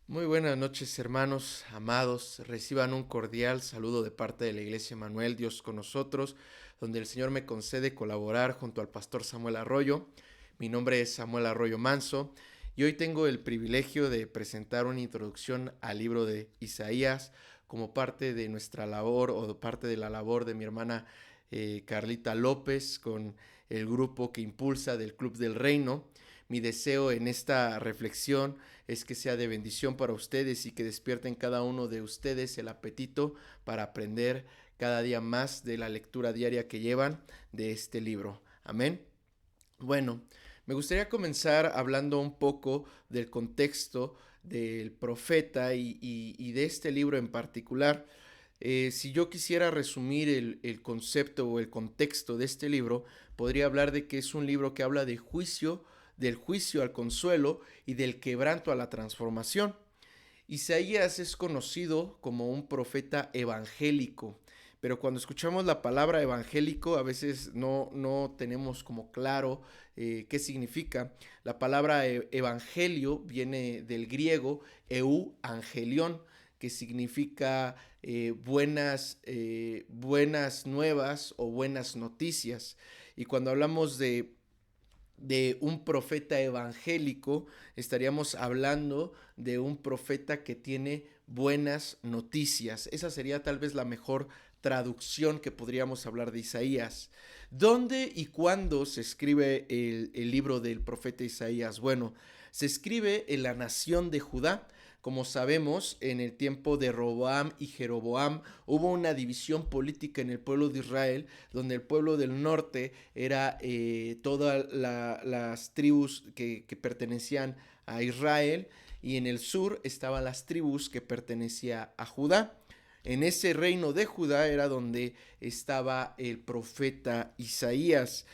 Muy buenas noches, hermanos, amados. Reciban un cordial saludo de parte de la Iglesia Manuel, Dios con nosotros, donde el Señor me concede colaborar junto al pastor Samuel Arroyo. Mi nombre es Samuel Arroyo Manso y hoy tengo el privilegio de presentar una introducción al libro de Isaías como parte de nuestra labor o parte de la labor de mi hermana Carlita López con el grupo que impulsa del Club del Reino. Mi deseo en esta reflexión es que sea de bendición para ustedes y que despierten cada uno de ustedes el apetito para aprender cada día más de la lectura diaria que llevan de este libro. Amén. Bueno, me gustaría comenzar hablando un poco del contexto del profeta y de este libro en particular. Si yo quisiera resumir el concepto o el contexto de este libro, podría hablar de que es un libro que habla de juicio, del juicio al consuelo y del quebranto a la transformación. Isaías es conocido como un profeta evangélico, pero cuando escuchamos la palabra evangélico a veces no tenemos como claro qué significa. La palabra evangelio viene del griego angelion, que significa buenas nuevas o buenas noticias. Y cuando hablamos de un profeta evangélico, estaríamos hablando de un profeta que tiene buenas noticias. Esa sería tal vez la mejor traducción que podríamos hablar de Isaías. ¿Dónde y cuándo se escribe el libro del profeta Isaías? Bueno, se escribe en la nación de Judá. Como sabemos, en el tiempo de Roboam y Jeroboam hubo una división política en el pueblo de Israel, donde el pueblo del norte era todas las tribus que pertenecían a Israel, y en el sur estaban las tribus que pertenecían a Judá. En ese reino de Judá era donde estaba el profeta Isaías.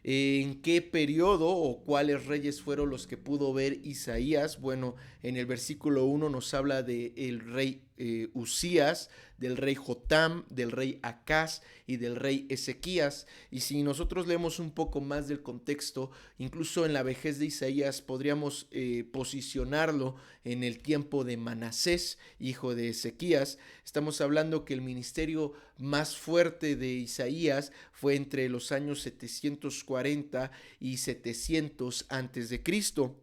¿En qué periodo o cuáles reyes fueron los que pudo ver Isaías? Bueno, en el versículo 1 nos habla del rey Usías, del rey Jotam, del rey Acaz y del rey Ezequías. Y si nosotros leemos un poco más del contexto, incluso en la vejez de Isaías podríamos posicionarlo en el tiempo de Manasés, hijo de Ezequías. Estamos hablando que el ministerio más fuerte de Isaías fue entre los años 740 y 700 antes de Cristo.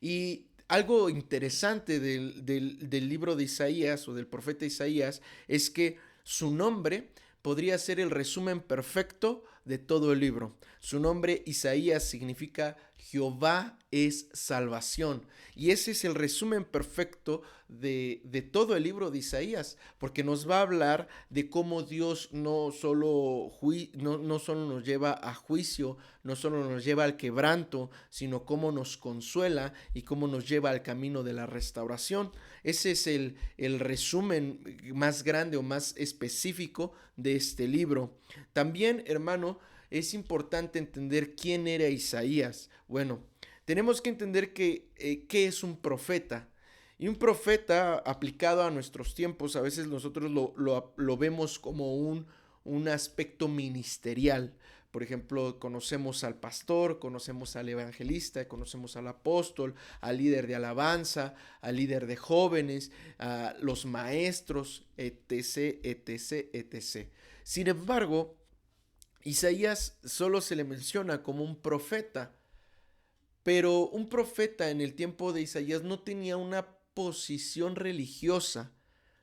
Y algo interesante del libro de Isaías o del profeta Isaías es que su nombre podría ser el resumen perfecto de todo el libro. Su nombre Isaías significa Jehová es salvación. Y ese es el resumen perfecto de todo el libro de Isaías, porque nos va a hablar de cómo Dios no solo nos lleva a juicio, no solo nos lleva al quebranto, sino cómo nos consuela y cómo nos lleva al camino de la restauración. Ese es el resumen más grande o más específico de este libro. También, hermano, es importante entender quién era Isaías. Bueno, tenemos que entender qué es un profeta. Y un profeta aplicado a nuestros tiempos, a veces nosotros lo vemos como un aspecto ministerial. Por ejemplo, conocemos al pastor, conocemos al evangelista, conocemos al apóstol, al líder de alabanza, al líder de jóvenes, a los maestros, etc., etc., etc. Sin embargo, Isaías solo se le menciona como un profeta, pero un profeta en el tiempo de Isaías no tenía una posición religiosa.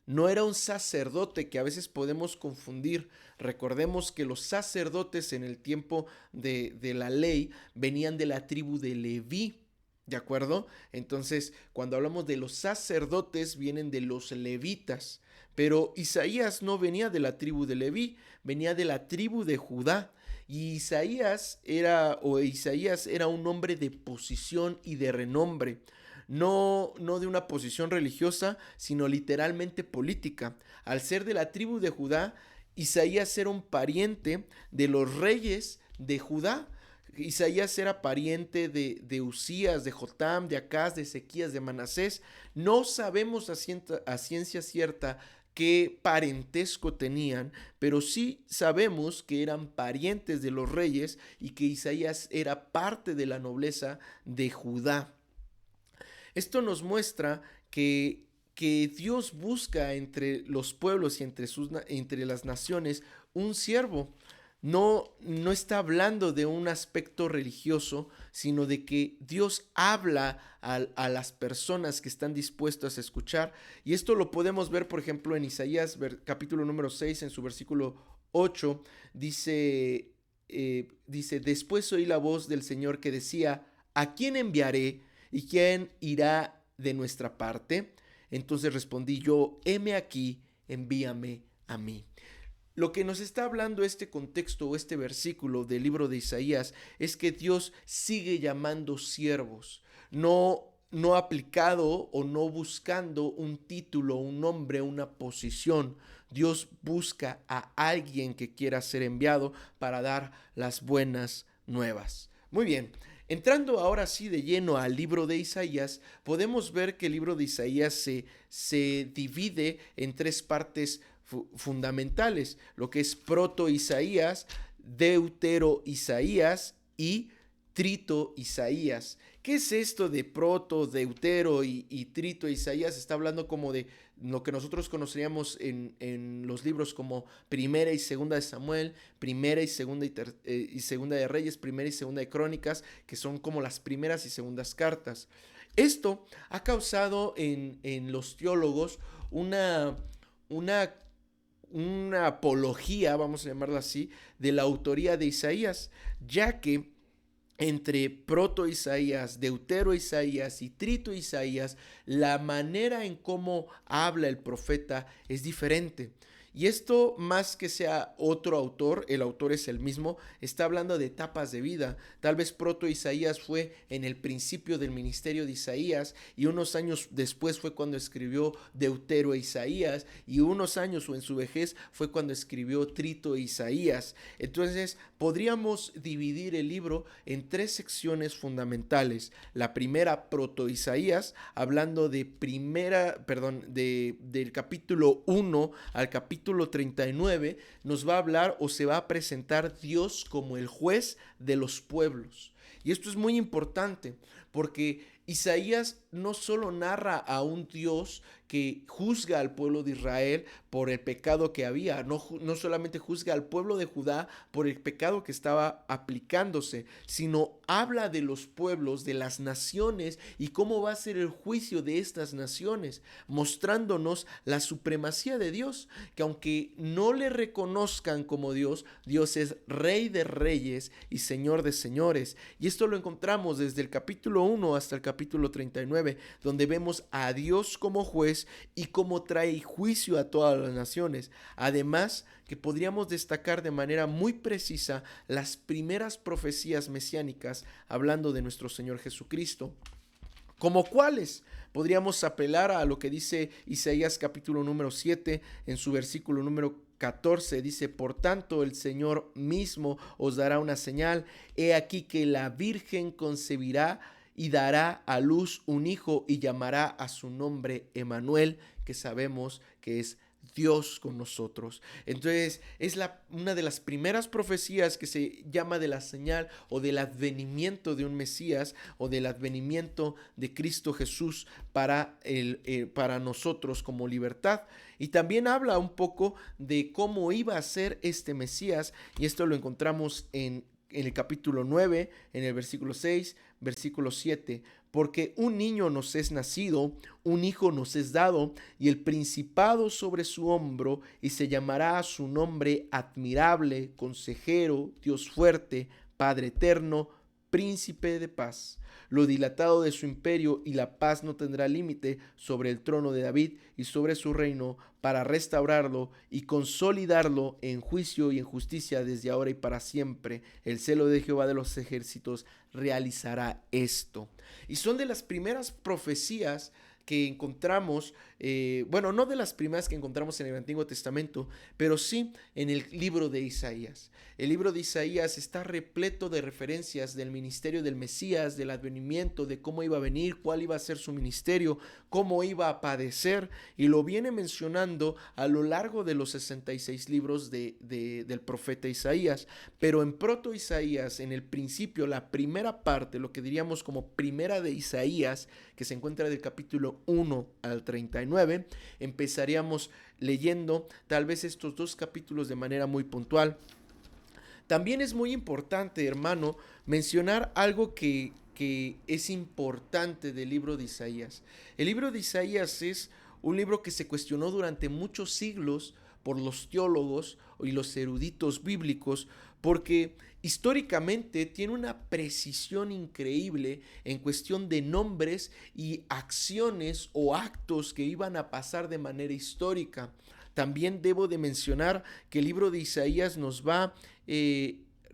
No era un sacerdote, que a veces podemos confundir. Recordemos que los sacerdotes en el tiempo de la ley venían de la tribu de Leví. ¿De acuerdo? Entonces, cuando hablamos de los sacerdotes, vienen de los levitas. Pero Isaías no venía de la tribu de Leví, venía de la tribu de Judá. Y Isaías era un hombre de posición y de renombre. No de una posición religiosa, sino literalmente política. Al ser de la tribu de Judá, Isaías era un pariente de los reyes de Judá. Isaías era pariente de Usías, de Jotam, de Acaz, de Ezequías, de Manasés. No sabemos a ciencia cierta qué parentesco tenían, pero sí sabemos que eran parientes de los reyes y que Isaías era parte de la nobleza de Judá. Esto nos muestra que Dios busca entre los pueblos y entre las naciones un siervo. No está hablando de un aspecto religioso, sino de que Dios habla a las personas que están dispuestas a escuchar. Y esto lo podemos ver, por ejemplo, en Isaías capítulo número 6, en su versículo 8, dice, después oí la voz del Señor que decía, ¿a quién enviaré y quién irá de nuestra parte? Entonces respondí yo, heme aquí, envíame a mí. Lo que nos está hablando este contexto o este versículo del libro de Isaías es que Dios sigue llamando siervos, no aplicado o no buscando un título, un nombre, una posición. Dios busca a alguien que quiera ser enviado para dar las buenas nuevas. Muy bien. Entrando ahora sí de lleno al libro de Isaías, podemos ver que el libro de Isaías se divide en tres partes fundamentales, lo que es proto-Isaías, deutero-Isaías y trito-Isaías. ¿Qué es esto de proto, deutero y trito-Isaías? Está hablando como de lo que nosotros conoceríamos en los libros como Primera y Segunda de Samuel, Primera y Segunda de Reyes, Primera y Segunda de Crónicas, que son como las primeras y segundas cartas. Esto ha causado en los teólogos una apología, vamos a llamarla así, de la autoría de Isaías, ya que entre proto-Isaías, deutero-Isaías y trito-Isaías, la manera en cómo habla el profeta es diferente. Y esto, más que sea otro autor, el autor es el mismo, está hablando de etapas de vida. Tal vez proto-Isaías fue en el principio del ministerio de Isaías y unos años después fue cuando escribió Deutero-Isaías y unos años o en su vejez fue cuando escribió Trito-Isaías. Entonces, podríamos dividir el libro en tres secciones fundamentales. La primera, proto-Isaías, hablando del capítulo 1 al capítulo 39, nos va a hablar o se va a presentar Dios como el juez de los pueblos. Y esto es muy importante porque Isaías no solo narra a un Dios que juzga al pueblo de Israel por el pecado que había, no solamente juzga al pueblo de Judá por el pecado que estaba aplicándose, sino habla de los pueblos, de las naciones y cómo va a ser el juicio de estas naciones, mostrándonos la supremacía de Dios, que aunque no le reconozcan como Dios, Dios es Rey de reyes y Señor de señores. Y esto lo encontramos desde el capítulo 1 hasta el capítulo 39, donde vemos a Dios como juez y cómo trae juicio a todas las naciones. Además, que podríamos destacar de manera muy precisa las primeras profecías mesiánicas hablando de nuestro Señor Jesucristo. ¿Como cuáles? Podríamos apelar a lo que dice Isaías capítulo número 7 en su versículo número 14, dice, por tanto el Señor mismo os dará una señal, he aquí que la Virgen concebirá y dará a luz un hijo y llamará a su nombre Emmanuel, que sabemos que es Dios con nosotros. Entonces es una de las primeras profecías que se llama de la señal o del advenimiento de un Mesías o del advenimiento de Cristo Jesús para nosotros como libertad. Y también habla un poco de cómo iba a ser este Mesías, y esto lo encontramos en el capítulo 9, en el versículo 6, versículo 7, porque un niño nos es nacido, un hijo nos es dado, y el principado sobre su hombro, y se llamará a su nombre admirable, consejero, Dios fuerte, Padre eterno, príncipe de paz. Lo dilatado de su imperio y la paz no tendrá límite sobre el trono de David y sobre su reino, para restaurarlo y consolidarlo en juicio y en justicia desde ahora y para siempre. El celo de Jehová de los ejércitos realizará esto. Y son de las primeras profecías que encontramos, bueno, no de las primeras que encontramos en el Antiguo Testamento, pero sí en el libro de Isaías. El libro de Isaías está repleto de referencias del ministerio del Mesías, del advenimiento, de cómo iba a venir, cuál iba a ser su ministerio, cómo iba a padecer, y lo viene mencionando a lo largo de los 66 libros del profeta Isaías. Pero en proto Isaías, en el principio, la primera parte, lo que diríamos como primera de Isaías, que se encuentra del capítulo 1 al 39, empezaríamos leyendo tal vez estos dos capítulos de manera muy puntual. También es muy importante, hermano, mencionar algo que es importante del libro de Isaías. El libro de Isaías es un libro que se cuestionó durante muchos siglos por los teólogos y los eruditos bíblicos, porque históricamente tiene una precisión increíble en cuestión de nombres y acciones o actos que iban a pasar de manera histórica. También debo de mencionar que el libro de Isaías nos va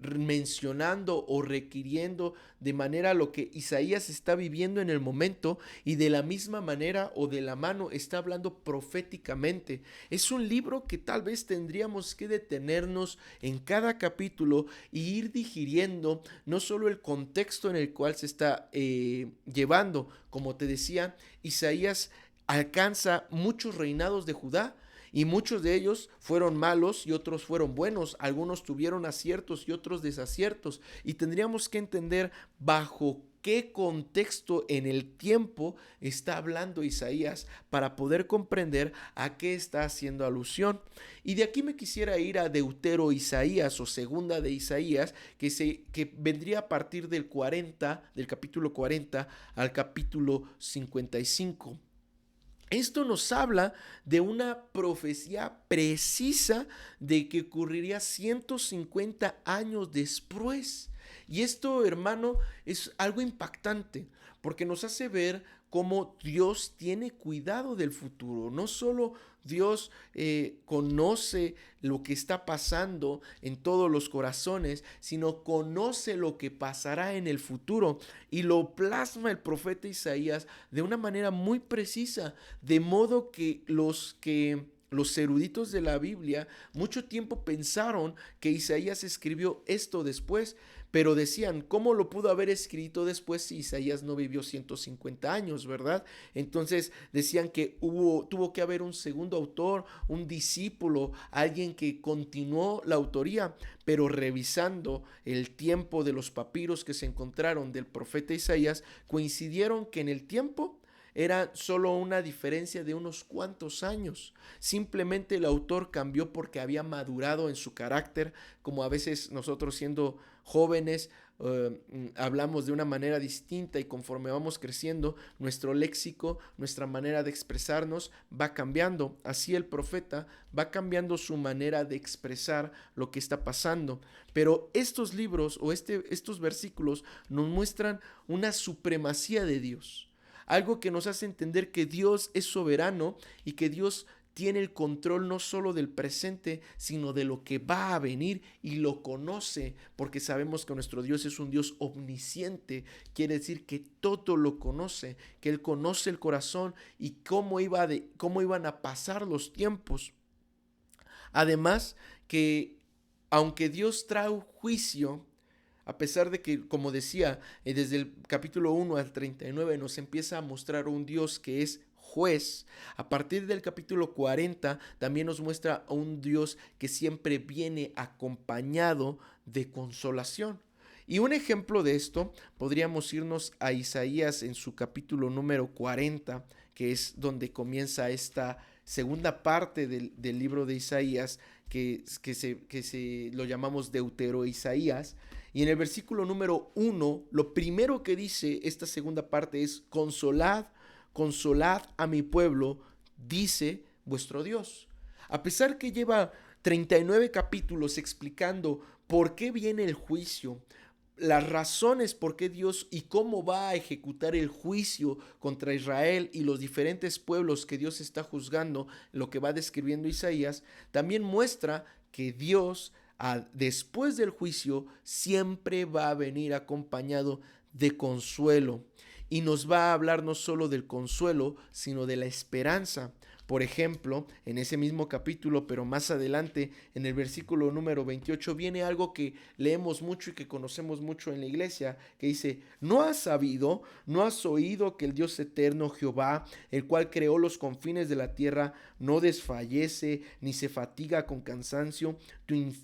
mencionando o requiriendo de manera lo que Isaías está viviendo en el momento, y de la misma manera o de la mano está hablando proféticamente. Es un libro que tal vez tendríamos que detenernos en cada capítulo y ir digiriendo no solo el contexto en el cual se está llevando. Como te decía, Isaías alcanza muchos reinados de Judá, y muchos de ellos fueron malos y otros fueron buenos. Algunos tuvieron aciertos y otros desaciertos. Y tendríamos que entender bajo qué contexto en el tiempo está hablando Isaías para poder comprender a qué está haciendo alusión. Y de aquí me quisiera ir a Deutero Isaías o segunda de Isaías, que vendría a partir del capítulo 40 al capítulo 55. Esto nos habla de una profecía precisa de que ocurriría 150 años después. Y esto, hermano, es algo impactante porque nos hace ver cómo Dios tiene cuidado del futuro. No solo Dios conoce lo que está pasando en todos los corazones, sino conoce lo que pasará en el futuro, y lo plasma el profeta Isaías de una manera muy precisa, de modo que los eruditos de la Biblia mucho tiempo pensaron que Isaías escribió esto después, pero decían, ¿cómo lo pudo haber escrito después si Isaías no vivió 150 años, verdad? Entonces decían que tuvo que haber un segundo autor, un discípulo, alguien que continuó la autoría, pero revisando el tiempo de los papiros que se encontraron del profeta Isaías, coincidieron que en el tiempo era solo una diferencia de unos cuantos años. Simplemente el autor cambió porque había madurado en su carácter, como a veces nosotros siendo jóvenes hablamos de una manera distinta, y conforme vamos creciendo, nuestro léxico, nuestra manera de expresarnos va cambiando. Así el profeta va cambiando su manera de expresar lo que está pasando. Pero estos libros o estos versículos nos muestran una supremacía de Dios. Algo que nos hace entender que Dios es soberano y que Dios tiene el control no solo del presente, sino de lo que va a venir, y lo conoce, porque sabemos que nuestro Dios es un Dios omnisciente. Quiere decir que todo lo conoce, que Él conoce el corazón y cómo iban a pasar los tiempos. Además, que aunque Dios trae un juicio, a pesar de que, como decía, desde el capítulo 1 al 39 nos empieza a mostrar un Dios que es juez, a partir del capítulo 40 también nos muestra a un Dios que siempre viene acompañado de consolación. Y un ejemplo de esto podríamos irnos a Isaías en su capítulo número 40, que es donde comienza esta segunda parte del libro de Isaías, que se lo llamamos Deutero Isaías. Y en el versículo número 1, lo primero que dice esta segunda parte es: consolad, consolad a mi pueblo, dice vuestro Dios. A pesar que lleva 39 capítulos explicando por qué viene el juicio, las razones por qué Dios y cómo va a ejecutar el juicio contra Israel y los diferentes pueblos que Dios está juzgando, lo que va describiendo Isaías, también muestra que Dios, después del juicio, siempre va a venir acompañado de consuelo. y nos va a hablar no solo del consuelo, sino de la esperanza. Por ejemplo, en ese mismo capítulo, pero más adelante, en el versículo número 28, viene algo que leemos mucho y que conocemos mucho en la iglesia, que dice: ¿no has sabido, no has oído que el Dios eterno Jehová, el cual creó los confines de la tierra, no desfallece ni se fatiga con cansancio?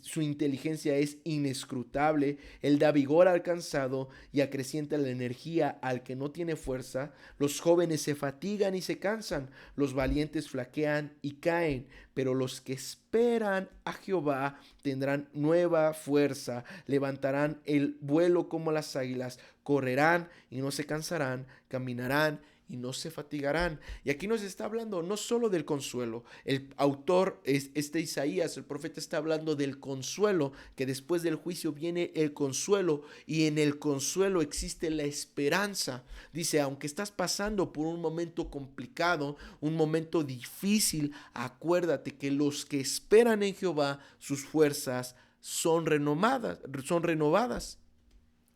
Su inteligencia es inescrutable, él da vigor al cansado y acrecienta la energía al que no tiene fuerza. Los jóvenes se fatigan y se cansan, los valientes flaquean y caen, pero los que esperan a Jehová tendrán nueva fuerza, levantarán el vuelo como las águilas, correrán y no se cansarán, caminarán y no se fatigarán. Y aquí nos está hablando no solo del consuelo. El autor, Isaías, el profeta, está hablando del consuelo, que después del juicio viene el consuelo, y en el consuelo existe la esperanza. Dice: aunque estás pasando por un momento complicado, un momento difícil, acuérdate que los que esperan en Jehová, sus fuerzas son renovadas.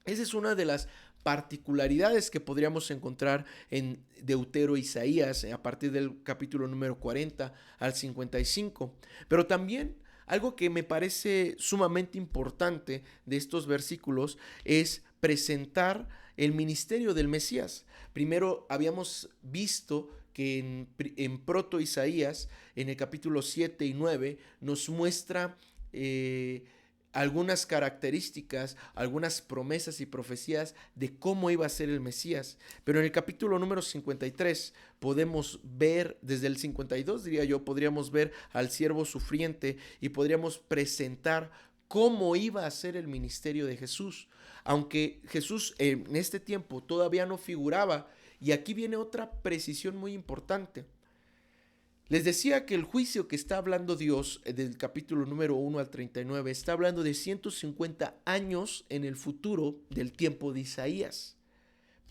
Esa es una de las particularidades que podríamos encontrar en Deutero Isaías a partir del capítulo número 40 al 55. Pero también algo que me parece sumamente importante de estos versículos es presentar el ministerio del Mesías. Primero habíamos visto que en Proto Isaías, en el capítulo 7 y 9, nos muestra algunas características, algunas promesas y profecías de cómo iba a ser el Mesías. Pero en el capítulo número 53 podemos ver, desde el 52 diría yo, podríamos ver al siervo sufriente y podríamos presentar cómo iba a ser el ministerio de Jesús. Aunque Jesús en este tiempo todavía no figuraba, y aquí viene otra precisión muy importante. Les decía que el juicio que está hablando Dios del capítulo número 1 al 39 está hablando de 150 años en el futuro del tiempo de Isaías.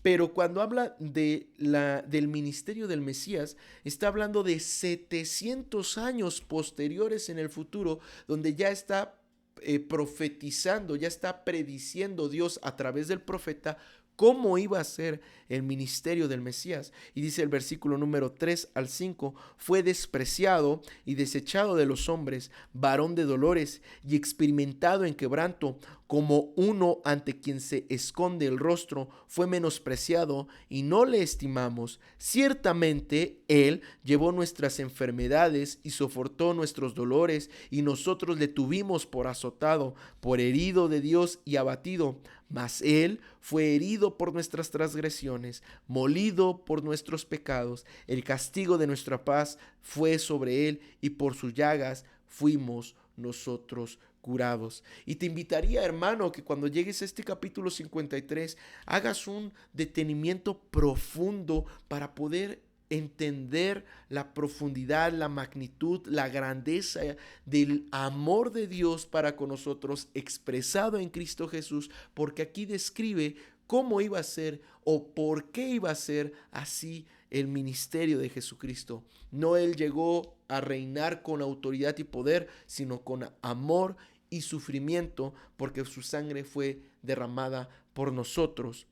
Pero cuando habla del ministerio del Mesías, está hablando de 700 años posteriores en el futuro, donde ya está profetizando, ya está prediciendo Dios a través del profeta cómo iba a ser el ministerio del Mesías. Y dice el versículo número 3 al 5: fue despreciado y desechado de los hombres, varón de dolores y experimentado en quebranto, como uno ante quien se esconde el rostro, fue menospreciado y no le estimamos. Ciertamente él llevó nuestras enfermedades y soportó nuestros dolores, y nosotros le tuvimos por azotado, por herido de Dios y abatido. Mas él fue herido por nuestras transgresiones, molido por nuestros pecados. El castigo de nuestra paz fue sobre él, y por sus llagas fuimos nosotros curados. Y te invitaría, hermano, que cuando llegues a este capítulo 53 hagas un detenimiento profundo para poder entender la profundidad, la magnitud, la grandeza del amor de Dios para con nosotros expresado en Cristo Jesús, porque aquí describe cómo iba a ser o por qué iba a ser así el ministerio de Jesucristo. No él llegó a reinar con autoridad y poder, sino con amor y sufrimiento, porque su sangre fue derramada por nosotros.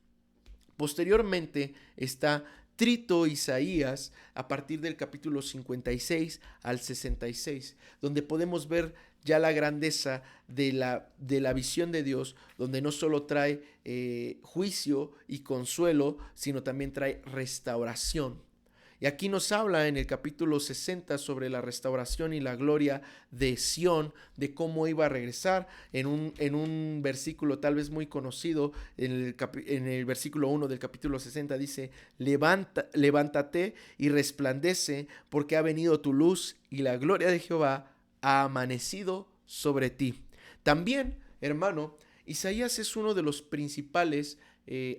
Posteriormente está Trito Isaías a partir del capítulo 56 al 66, donde podemos ver ya la grandeza de la visión de Dios, donde no solo trae juicio y consuelo, sino también trae restauración. Y aquí nos habla en el capítulo 60 sobre la restauración y la gloria de Sión, de cómo iba a regresar. En un versículo tal vez muy conocido, en el versículo 1 del capítulo 60 dice: levántate y resplandece, porque ha venido tu luz y la gloria de Jehová ha amanecido sobre ti. También, hermano, Isaías es uno de los principales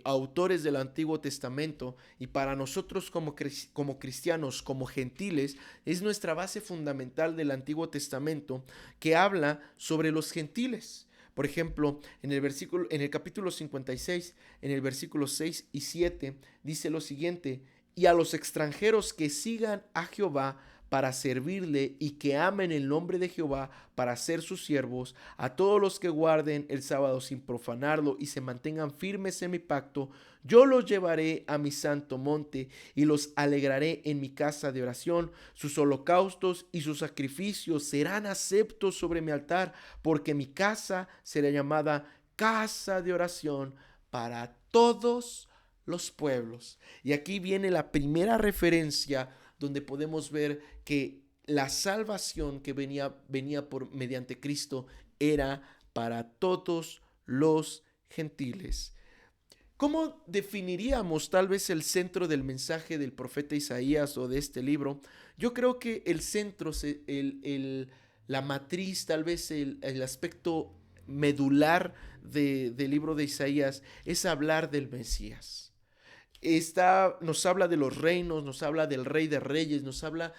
autores del Antiguo Testamento, y para nosotros como cristianos, como gentiles, es nuestra base fundamental del Antiguo Testamento, que habla sobre los gentiles. Por ejemplo, en el capítulo 56, en el versículo 6 y 7, dice lo siguiente: y a los extranjeros que sigan a Jehová para servirle y que amen el nombre de Jehová para ser sus siervos, a todos los que guarden el sábado sin profanarlo y se mantengan firmes en mi pacto, yo los llevaré a mi santo monte y los alegraré en mi casa de oración. Sus holocaustos y sus sacrificios serán aceptos sobre mi altar, porque mi casa será llamada casa de oración para todos los pueblos. Y aquí viene la primera referencia donde podemos ver que la salvación que venía por mediante Cristo era para todos los gentiles. ¿Cómo definiríamos tal vez el centro del mensaje del profeta Isaías o de este libro? Yo creo que el centro, la matriz, tal vez el aspecto medular del libro de Isaías es hablar del Mesías. Nos habla de los reinos, nos habla del Rey de Reyes, nos habla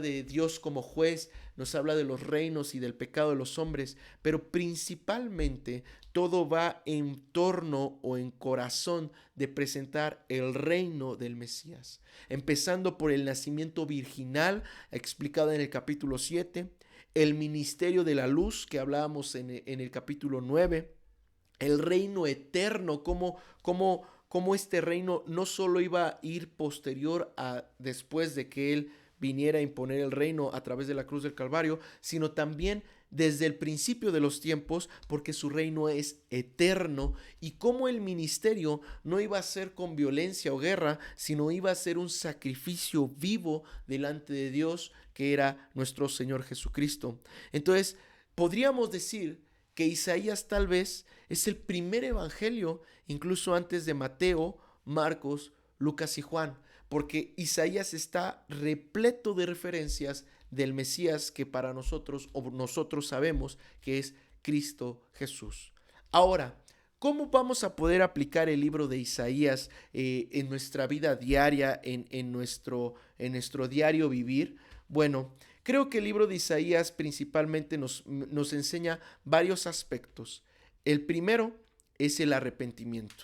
de Dios como juez, nos habla de los reinos y del pecado de los hombres, pero principalmente todo va en torno o en corazón de presentar el reino del Mesías, empezando por el nacimiento virginal, explicado en el capítulo 7, el ministerio de la luz, que hablábamos en el capítulo 9, el reino eterno, como este reino no solo iba a ir posterior a después de que él viniera a imponer el reino a través de la cruz del Calvario, sino también desde el principio de los tiempos, porque su reino es eterno, y cómo el ministerio no iba a ser con violencia o guerra, sino iba a ser un sacrificio vivo delante de Dios, que era nuestro Señor Jesucristo. Entonces, podríamos decir que Isaías tal vez es el primer evangelio, incluso antes de Mateo, Marcos, Lucas y Juan, porque Isaías está repleto de referencias del Mesías que para nosotros, o nosotros sabemos que es Cristo Jesús. Ahora, ¿cómo vamos a poder aplicar el libro de Isaías en nuestra vida diaria, en nuestro diario vivir? Bueno, creo que el libro de Isaías principalmente nos enseña varios aspectos. El primero es el arrepentimiento.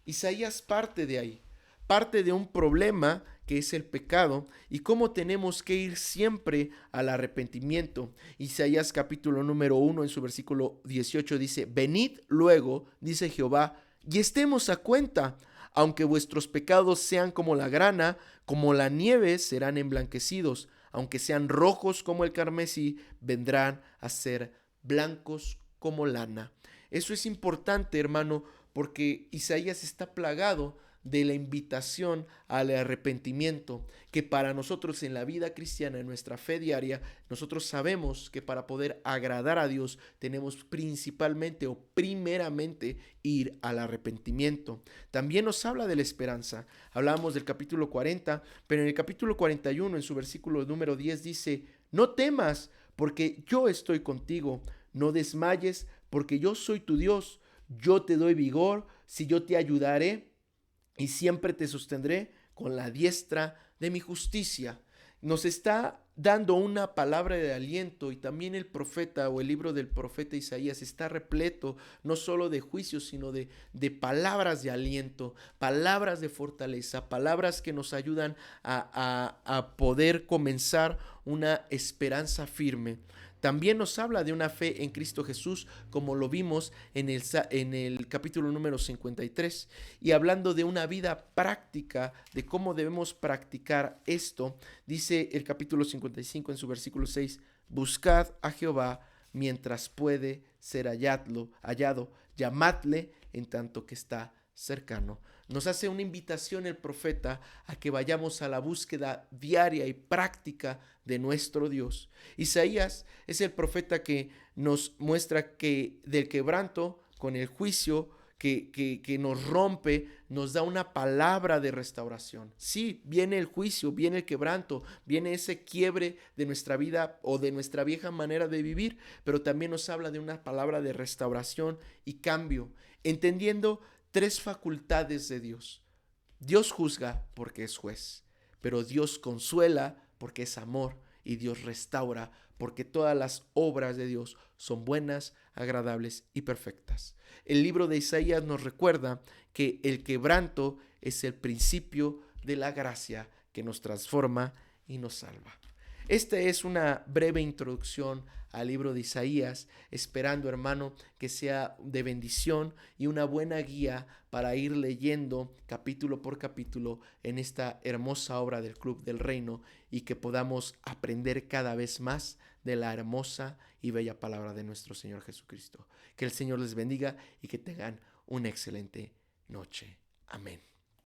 Isaías parte de ahí, parte de un problema que es el pecado y cómo tenemos que ir siempre al arrepentimiento. Isaías capítulo número 1 en su versículo 18 dice: venid luego, dice Jehová, y estemos a cuenta. Aunque vuestros pecados sean como la grana, como la nieve serán emblanquecidos. Aunque sean rojos como el carmesí, vendrán a ser blancos como lana. Eso es importante, hermano, porque Isaías está plagado de la invitación al arrepentimiento, que para nosotros en la vida cristiana, en nuestra fe diaria, nosotros sabemos que para poder agradar a Dios tenemos principalmente o primeramente ir al arrepentimiento. También nos habla de la esperanza. Hablamos del capítulo 40, pero en el capítulo 41, en su versículo número 10 dice: no temas, porque yo estoy contigo, no desmayes, porque yo soy tu Dios, yo te doy vigor, si yo te ayudaré y siempre te sostendré con la diestra de mi justicia. Nos está dando una palabra de aliento, y también el profeta o el libro del profeta Isaías está repleto no solo de juicios, sino de palabras de aliento, palabras de fortaleza, palabras que nos ayudan a poder comenzar una esperanza firme. También nos habla de una fe en Cristo Jesús, como lo vimos en el capítulo número 53. Y hablando de una vida práctica, de cómo debemos practicar esto, dice el capítulo 55 en su versículo 6, buscad a Jehová mientras puede ser hallado, llamadle en tanto que está cercano. Nos hace una invitación el profeta a que vayamos a la búsqueda diaria y práctica de nuestro Dios. Isaías es el profeta que nos muestra que del quebranto con el juicio que nos rompe, nos da una palabra de restauración. Sí, viene el juicio, viene el quebranto, viene ese quiebre de nuestra vida o de nuestra vieja manera de vivir, pero también nos habla de una palabra de restauración y cambio, entendiendo tres facultades de Dios. Dios juzga porque es juez, pero Dios consuela porque es amor, y Dios restaura porque todas las obras de Dios son buenas, agradables y perfectas. El libro de Isaías nos recuerda que el quebranto es el principio de la gracia que nos transforma y nos salva. Esta es una breve introducción al libro de Isaías, esperando, hermano, que sea de bendición y una buena guía para ir leyendo capítulo por capítulo en esta hermosa obra del Club del Reino y que podamos aprender cada vez más de la hermosa y bella palabra de nuestro Señor Jesucristo. Que el Señor les bendiga y que tengan una excelente noche. Amén.